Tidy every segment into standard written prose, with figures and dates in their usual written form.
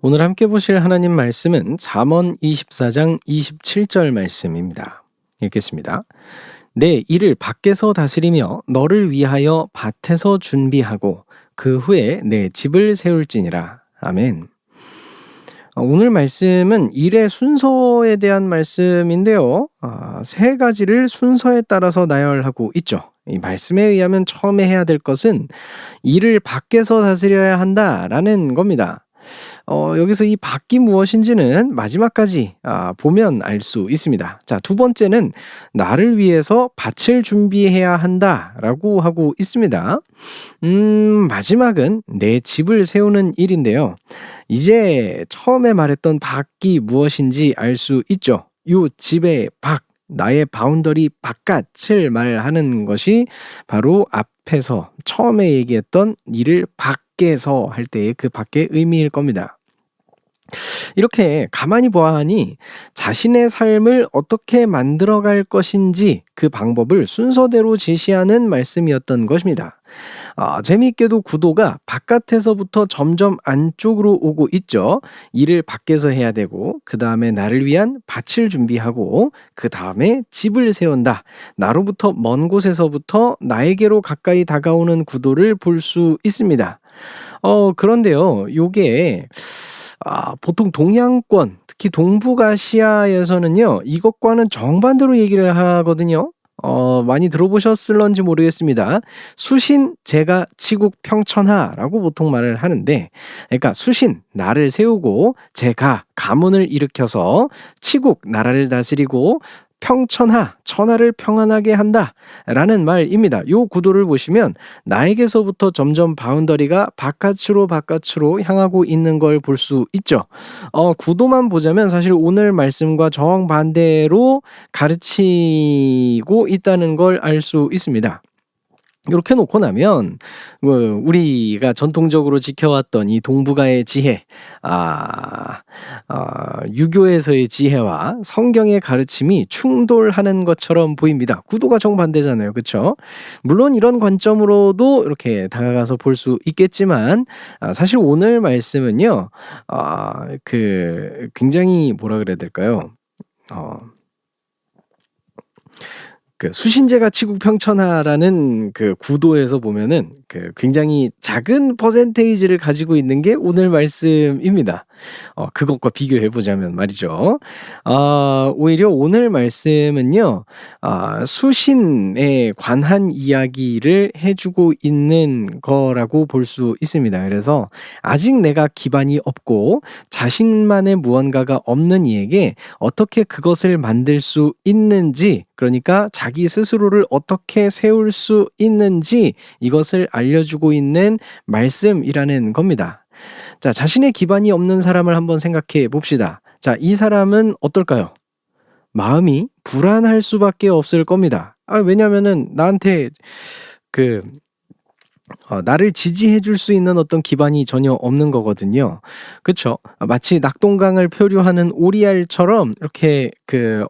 오늘 함께 보실 하나님 말씀은 잠언 24장 27절 말씀입니다. 읽겠습니다. 내 일을 밖에서 다스리며 너를 위하여 밭에서 준비하고 그 후에 내 집을 세울지니라. 아멘. 오늘 말씀은 일의 순서에 대한 말씀인데요. 세 가지를 순서에 따라서 나열하고 있죠. 이 말씀에 의하면 처음에 해야 될 것은 일을 밖에서 다스려야 한다라는 겁니다. 여기서 이 밖이 무엇인지는 마지막까지 보면 알 수 있습니다. 자, 두 번째는 나를 위해서 밭을 준비해야 한다라고 하고 있습니다. 마지막은 내 집을 세우는 일인데요. 이제 처음에 말했던 밖이 무엇인지 알 수 있죠. 요 집의 밖, 나의 바운더리 바깥을 말하는 것이 바로 앞에서 처음에 얘기했던 일을 밖에서 할 때의 그 밖의 의미일 겁니다. 이렇게 가만히 보아하니 자신의 삶을 어떻게 만들어갈 것인지 그 방법을 순서대로 제시하는 말씀이었던 것입니다. 재미있게도 구도가 바깥에서부터 점점 안쪽으로 오고 있죠. 일을 밖에서 해야 되고 그 다음에 나를 위한 밭을 준비하고 그 다음에 집을 세운다. 나로부터 먼 곳에서부터 나에게로 가까이 다가오는 구도를 볼 수 있습니다. 그런데요, 요게 보통 동양권, 특히 동북아시아에서는요, 이것과는 정반대로 얘기를 하거든요. 많이 들어보셨을런지 모르겠습니다. 수신 제가 치국 평천하라고 보통 말을 하는데, 그러니까 수신 나를 세우고 제가 가문을 일으켜서 치국 나라를 다스리고 평천하 천하를 평안하게 한다라는 말입니다. 요 구도를 보시면 나에게서부터 점점 바운더리가 바깥으로 향하고 있는 걸 볼 수 있죠. 구도만 보자면 사실 오늘 말씀과 정반대로 가르치고 있다는 걸 알 수 있습니다. 이렇게 놓고 나면 우리가 전통적으로 지켜왔던 이 동북아의 지혜, 유교에서의 지혜와 성경의 가르침이 충돌하는 것처럼 보입니다. 구도가 정반대잖아요, 그렇죠? 물론 이런 관점으로도 이렇게 다가가서 볼 수 있겠지만 사실 오늘 말씀은요, 굉장히 뭐라 그래야 될까요? 그 수신제가 치국평천하라는 그 구도에서 보면은 굉장히 작은 퍼센테이지를 가지고 있는 게 오늘 말씀입니다. 그것과 비교해 보자면 말이죠. 오히려 오늘 말씀은요, 수신에 관한 이야기를 해주고 있는 거라고 볼 수 있습니다. 그래서 아직 내가 기반이 없고 자신만의 무언가가 없는 이에게 어떻게 그것을 만들 수 있는지, 그러니까 자기 스스로를 어떻게 세울 수 있는지 이것을 알려주고 있는 말씀이라는 겁니다. 자, 자신의 기반이 없는 사람을 한번 생각해 봅시다. 자, 이 사람은 어떨까요? 마음이 불안할 수밖에 없을 겁니다. 왜냐면은 나한테 나를 지지해 줄 수 있는 어떤 기반이 전혀 없는 거거든요. 그쵸? 마치 낙동강을 표류하는 오리알처럼 이렇게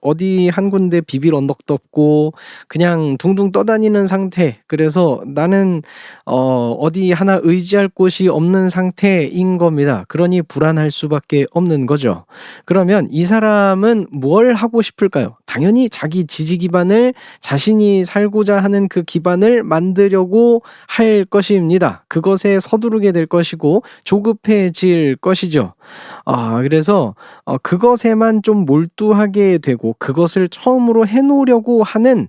어디 한 군데 비빌 언덕도 없고 그냥 둥둥 떠다니는 상태. 그래서 나는 어디 하나 의지할 곳이 없는 상태인 겁니다. 그러니 불안할 수밖에 없는 거죠. 그러면 이 사람은 뭘 하고 싶을까요? 당연히 자기 지지 기반을, 자신이 살고자 하는 그 기반을 만들려고 할 것입니다. 그것에 서두르게 될 것이고 조급해질 것이죠. 그래서 그것에만 좀 몰두하게 되고 그것을 처음으로 해놓으려고 하는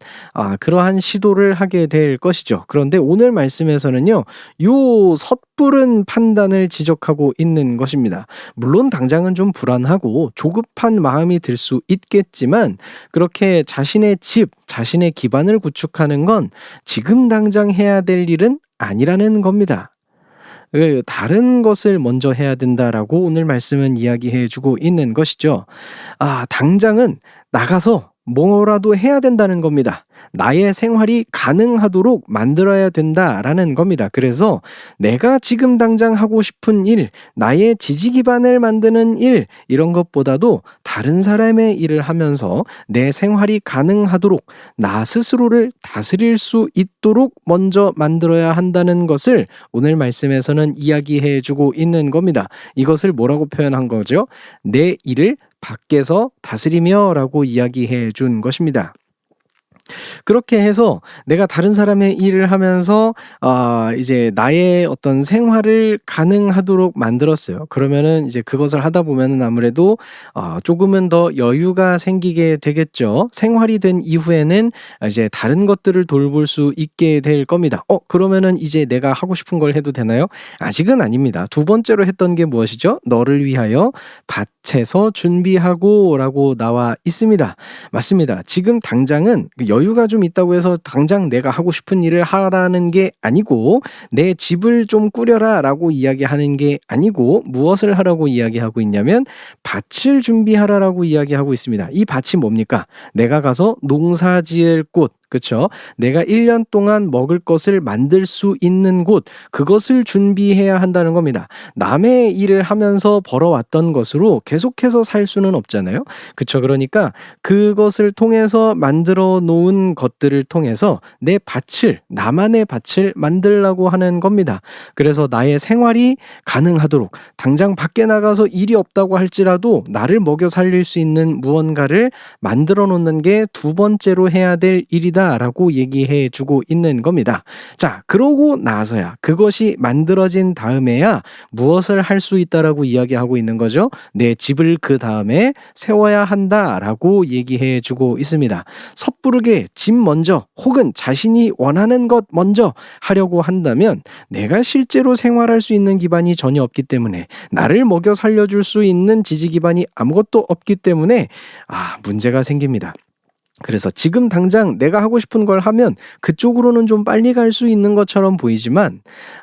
그러한 시도를 하게 될 것이죠. 그런데 오늘 말씀에서는요, 요 섣부른 판단을 지적하고 있는 것입니다. 물론 당장은 좀 불안하고 조급한 마음이 들 수 있겠지만 그렇게 자신의 집, 자신의 기반을 구축하는 건 지금 당장 해야 될 일은 아니라는 겁니다. 다른 것을 먼저 해야 된다라고 오늘 말씀은 이야기해 주고 있는 것이죠. 당장은 나가서 뭐라도 해야 된다는 겁니다. 나의 생활이 가능하도록 만들어야 된다라는 겁니다. 그래서 내가 지금 당장 하고 싶은 일, 나의 지지 기반을 만드는 일, 이런 것보다도 다른 사람의 일을 하면서 내 생활이 가능하도록 나 스스로를 다스릴 수 있도록 먼저 만들어야 한다는 것을 오늘 말씀에서는 이야기해 주고 있는 겁니다. 이것을 뭐라고 표현한 거죠? 내 일을 밖에서 다스리며 라고 이야기해 준 것입니다. 그렇게 해서 내가 다른 사람의 일을 하면서 이제 나의 어떤 생활을 가능하도록 만들었어요. 그러면은 이제 그것을 하다 보면은 아무래도 조금은 더 여유가 생기게 되겠죠. 생활이 된 이후에는 이제 다른 것들을 돌볼 수 있게 될 겁니다. 그러면은 이제 내가 하고 싶은 걸 해도 되나요? 아직은 아닙니다. 두 번째로 했던 게 무엇이죠? 너를 위하여 밭에서 준비하고라고 나와 있습니다. 맞습니다. 지금 당장은 여유가 좀 있다고 해서 당장 내가 하고 싶은 일을 하라는 게 아니고, 내 집을 좀 꾸려라라고 이야기하는 게 아니고, 무엇을 하라고 이야기하고 있냐면 밭을 준비하라라고 이야기하고 있습니다. 이 밭이 뭡니까? 내가 가서 농사 지을 곳, 그렇죠? 내가 1년 동안 먹을 것을 만들 수 있는 곳, 그것을 준비해야 한다는 겁니다. 남의 일을 하면서 벌어왔던 것으로 계속해서 살 수는 없잖아요. 그렇죠? 그러니까 그것을 통해서 만들어 놓은 것들을 통해서 내 밭을, 나만의 밭을 만들려고 하는 겁니다. 그래서 나의 생활이 가능하도록 당장 밖에 나가서 일이 없다고 할지라도 나를 먹여 살릴 수 있는 무언가를 만들어 놓는 게 두 번째로 해야 될 일이다 라고 얘기해 주고 있는 겁니다. 자, 그러고 나서야, 그것이 만들어진 다음에야 무엇을 할 수 있다라고 이야기하고 있는 거죠. 내 집을 그 다음에 세워야 한다라고 얘기해 주고 있습니다. 섣부르게 집 먼저, 혹은 자신이 원하는 것 먼저 하려고 한다면 내가 실제로 생활할 수 있는 기반이 전혀 없기 때문에, 나를 먹여 살려줄 수 있는 지지 기반이 아무것도 없기 때문에 문제가 생깁니다. 그래서 지금 당장 내가 하고 싶은 걸 하면 그쪽으로는 좀 빨리 갈 수 있는 것처럼 보이지만,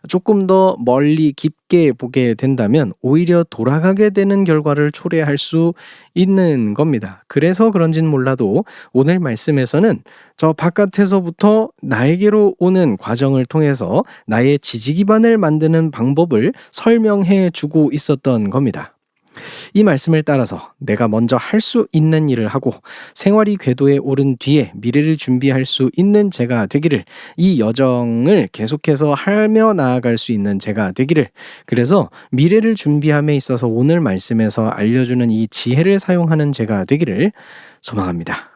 조금 더 멀리 깊게 보게 된다면 오히려 돌아가게 되는 결과를 초래할 수 있는 겁니다. 그래서 그런지는 몰라도 오늘 말씀에서는 저 바깥에서부터 나에게로 오는 과정을 통해서 나의 지지 기반을 만드는 방법을 설명해 주고 있었던 겁니다. 이 말씀을 따라서 내가 먼저 할 수 있는 일을 하고 생활이 궤도에 오른 뒤에 미래를 준비할 수 있는 제가 되기를, 이 여정을 계속해서 하며 나아갈 수 있는 제가 되기를, 그래서 미래를 준비함에 있어서 오늘 말씀에서 알려주는 이 지혜를 사용하는 제가 되기를 소망합니다.